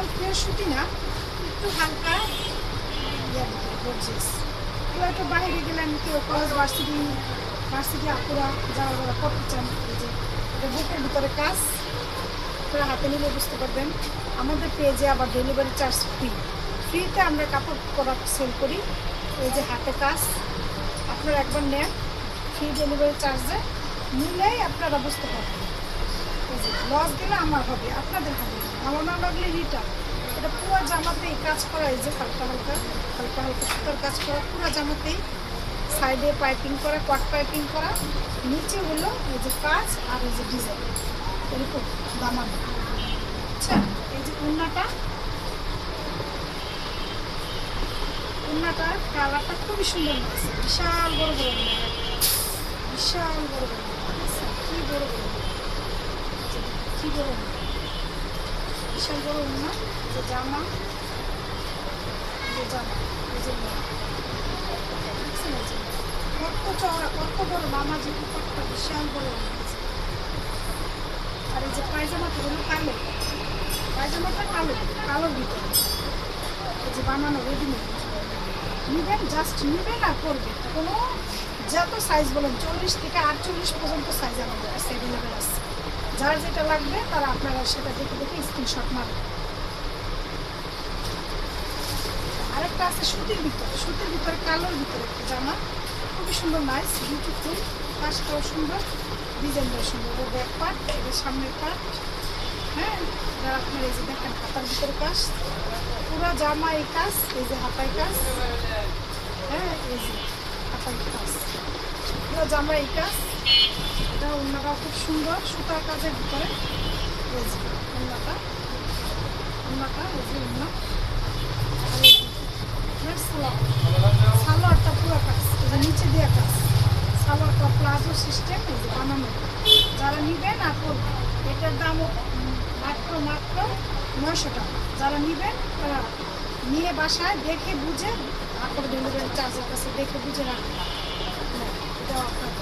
Total pure সুতি না, একটু হালকা গর্জিয়াস। এবার একটু বাইরে গেলেন, কেউ কলেজ ভার্সিটি আপুরা যারা করতে চান, এই যে এটা বুকের ভিতরে কাজ, আপনারা হাতে নিলে বুঝতে পারবেন। আমাদের পেজে আবার ডেলিভারি চার্জ ফ্রিতে আমরা কাপড় প্রোডাক্ট সেল করি। এই যে হাতে কাজ, আপনারা একবার নেন, ফ্রি ডেলিভারি চার্জে নিলেই আপনারা বুঝতে পারবেন। এই যে লস গেলে আমার হবে, আপনাদের হবে, আমার না লাগলে রিটার্ন। এটা পুরো জামাতেই কাজ করা, এই যে হালকা হালকা সুতার কাজ করা, পুরো জামাতেই সাইডে পাইপিং করা, কট পাইপিং করা, নিচে হলো এই যে কাজ আর এই যে ডিজাইন এরকম দামানো। আচ্ছা, এই যে উন্নাটার কালারটা খুবই সুন্দর লাগছে, বিশাল বড় বড় উন্না, বিশাল বড় বড় কি বড় বড় কি বড় বিশাল বড় উন্না। যে জামা এই যে কত চওড়া, কত বড় মামা, যে কতটা বিশাল বড় উন্না। আর এই যে পায়জামাটা হলো কালো, পায়জামাটা কালোর ভিতরে, এই যে বানানো রেডিমেড। নিবেন, জাস্ট নিবেন আর করবেন। কোনো যত সাইজ বলেন 40 থেকে 48 পর্যন্ত সাইজ আমাদের কাছে অ্যাভেলেবেল আছে। যার যেটা লাগবে তারা আপনারা সেটা দেখে স্ক্রিনশট মারবেন। আরেকটা আছে সুতির ভিতরে কালোর ভিতরে একটা জামা, খুবই সুন্দর, নাইস বিউটিফুল, কাজটাও সুন্দর, ডিজাইনটাও সুন্দর। এটা ব্যাক পার্ট, এটা সামনের পার্ট। হ্যাঁ, এবার আপনার এই যে দেখেন হাতার ভিতরে কাজ, পুরো জামা এই কাজ, এই যে হাতায় কাজ। হ্যাঁ, এই যে হাতায় কাজ, পুরো জামা এই কাজ। এটা ওড়নাটাও খুব সুন্দর, সুতার কাজের ভিতরে। এই যে ওড়নাটা এই যে ওড়না। আর এই যে সালোয়ারটা পুরো কাজ, এই যে নিচে দেওয়া কাজ, সালোয়ারটা প্লাজো সিস্টেম, এই যে বানানো। যারা নিবেন আর করবেন, এটার দাম মাত্র 900 টাকা। যারা নিবেন তারা নিয়ে বাসায় দেখে বুঝে, তারপর ডেলিভারি চার্জের কাছে দেখে বুঝে রাখবেন। এটা আপনার